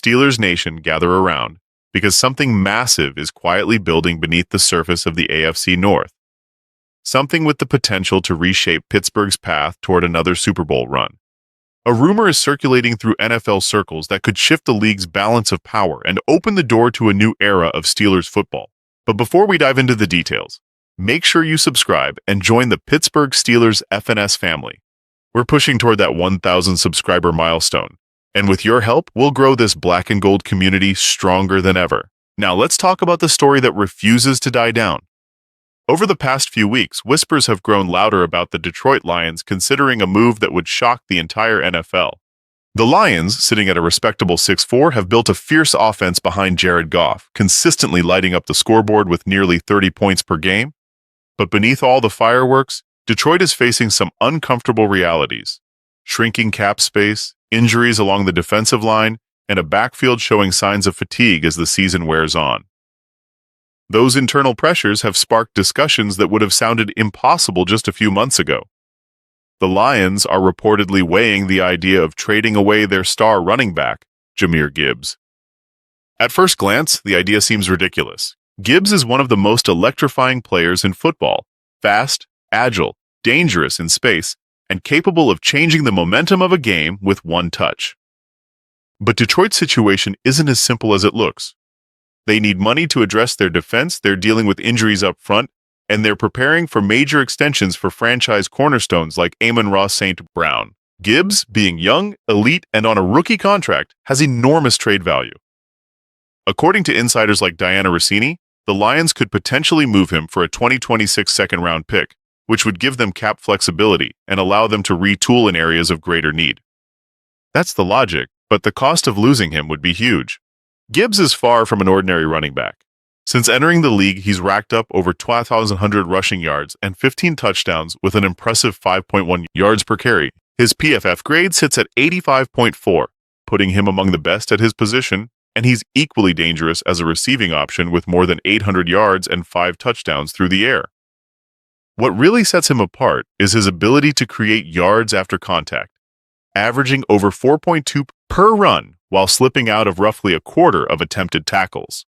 Steelers Nation, gather around, because something massive is quietly building beneath the surface of the AFC North. Something with the potential to reshape Pittsburgh's path toward another Super Bowl run. A rumor is circulating through NFL circles that could shift the league's balance of power and open the door to a new era of Steelers football. But before we dive into the details, make sure you subscribe and join the Pittsburgh Steelers FNS family. We're pushing toward that 1,000 subscriber milestone, and with your help, we'll grow this black and gold community stronger than ever. Now let's talk about the story that refuses to die down. Over the past few weeks, whispers have grown louder about the Detroit Lions considering a move that would shock the entire NFL. The Lions, sitting at a respectable 6-4, have built a fierce offense behind Jared Goff, consistently lighting up the scoreboard with nearly 30 points per game. But beneath all the fireworks, Detroit is facing some uncomfortable realities. Shrinking cap space, injuries along the defensive line, and a backfield showing signs of fatigue as the season wears on. Those internal pressures have sparked discussions that would have sounded impossible just a few months ago. The Lions are reportedly weighing the idea of trading away their star running back, Jahmyr Gibbs. At first glance, the idea seems ridiculous. Gibbs is one of the most electrifying players in football, fast, agile, dangerous in space, and capable of changing the momentum of a game with one touch. But Detroit's situation isn't as simple as it looks. They need money to address their defense, they're dealing with injuries up front, and they're preparing for major extensions for franchise cornerstones like Amon-Ra St. Brown. Gibbs, being young, elite, and on a rookie contract, has enormous trade value. According to insiders like Diana Rossini, the Lions could potentially move him for a 2026 second-round pick, which would give them cap flexibility and allow them to retool in areas of greater need. That's the logic, but the cost of losing him would be huge. Gibbs is far from an ordinary running back. Since entering the league, he's racked up over 1,200 rushing yards and 15 touchdowns with an impressive 5.1 yards per carry. His PFF grade sits at 85.4, putting him among the best at his position, and he's equally dangerous as a receiving option with more than 800 yards and 5 touchdowns through the air. What really sets him apart is his ability to create yards after contact, averaging over 4.2 per run while slipping out of roughly a quarter of attempted tackles.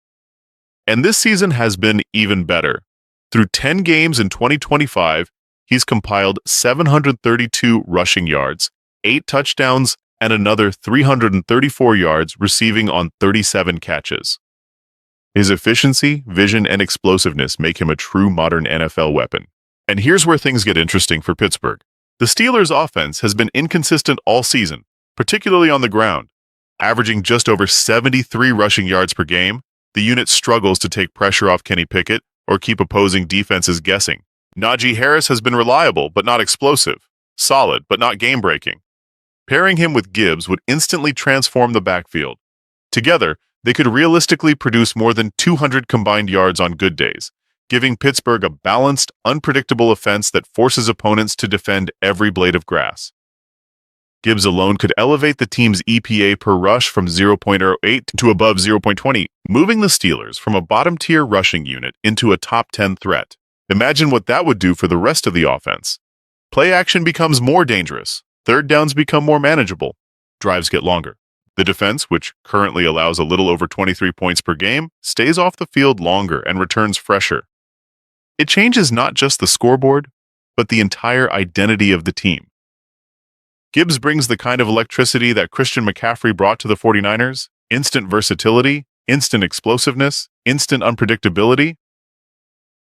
And this season has been even better. Through 10 games in 2025, he's compiled 732 rushing yards, 8 touchdowns, and another 334 yards receiving on 37 catches. His efficiency, vision, and explosiveness make him a true modern NFL weapon. And here's where things get interesting for Pittsburgh. The Steelers' offense has been inconsistent all season, particularly on the ground. Averaging just over 73 rushing yards per game, the unit struggles to take pressure off Kenny Pickett or keep opposing defenses guessing. Najee Harris has been reliable but not explosive, solid but not game-breaking. Pairing him with Gibbs would instantly transform the backfield. Together, they could realistically produce more than 200 combined yards on good days, giving Pittsburgh a balanced, unpredictable offense that forces opponents to defend every blade of grass. Gibbs alone could elevate the team's EPA per rush from 0.08 to above 0.20, moving the Steelers from a bottom-tier rushing unit into a top 10 threat. Imagine what that would do for the rest of the offense. Play action becomes more dangerous, third downs become more manageable, drives get longer. The defense, which currently allows a little over 23 points per game, stays off the field longer and returns fresher. It changes not just the scoreboard, but the entire identity of the team. Gibbs brings the kind of electricity that Christian McCaffrey brought to the 49ers, instant versatility, instant explosiveness, instant unpredictability.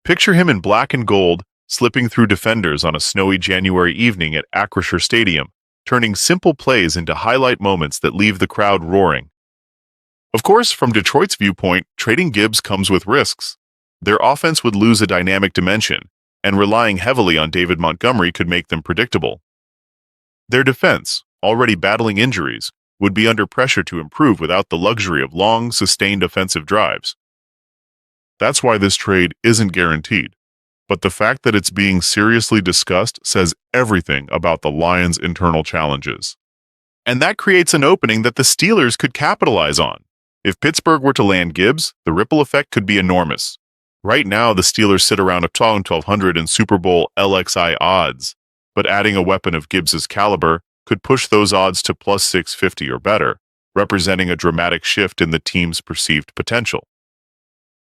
Picture him in black and gold, slipping through defenders on a snowy January evening at Acrisure Stadium, turning simple plays into highlight moments that leave the crowd roaring. Of course, from Detroit's viewpoint, trading Gibbs comes with risks. Their offense would lose a dynamic dimension, and relying heavily on David Montgomery could make them predictable. Their defense, already battling injuries, would be under pressure to improve without the luxury of long, sustained offensive drives. That's why this trade isn't guaranteed, but the fact that it's being seriously discussed says everything about the Lions' internal challenges. And that creates an opening that the Steelers could capitalize on. If Pittsburgh were to land Gibbs, the ripple effect could be enormous. Right now, the Steelers sit around a 1,200 in Super Bowl LXI odds, but adding a weapon of Gibbs' caliber could push those odds to plus 650 or better, representing a dramatic shift in the team's perceived potential.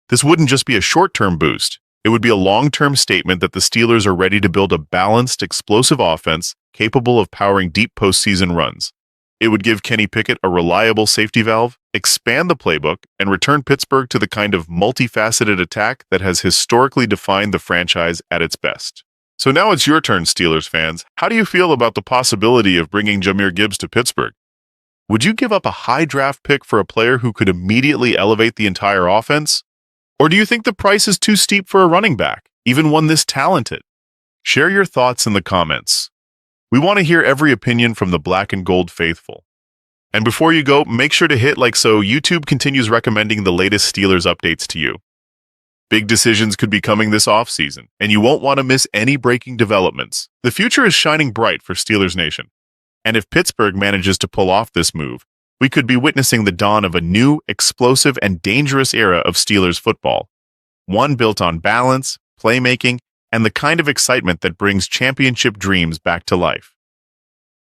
This wouldn't just be a short-term boost. It would be a long-term statement that the Steelers are ready to build a balanced, explosive offense capable of powering deep postseason runs. It would give Kenny Pickett a reliable safety valve, expand the playbook, and return Pittsburgh to the kind of multifaceted attack that has historically defined the franchise at its best. So now it's your turn, Steelers fans. How do you feel about the possibility of bringing Jahmyr Gibbs to Pittsburgh? Would you give up a high draft pick for a player who could immediately elevate the entire offense? Or do you think the price is too steep for a running back, even one this talented? Share your thoughts in the comments. We want to hear every opinion from the black and gold faithful. And before you go, make sure to hit like so YouTube continues recommending the latest Steelers updates to you. Big decisions could be coming this offseason, and you won't want to miss any breaking developments. The future is shining bright for Steelers Nation. And if Pittsburgh manages to pull off this move, we could be witnessing the dawn of a new, explosive, and dangerous era of Steelers football. One built on balance, playmaking, and the kind of excitement that brings championship dreams back to life.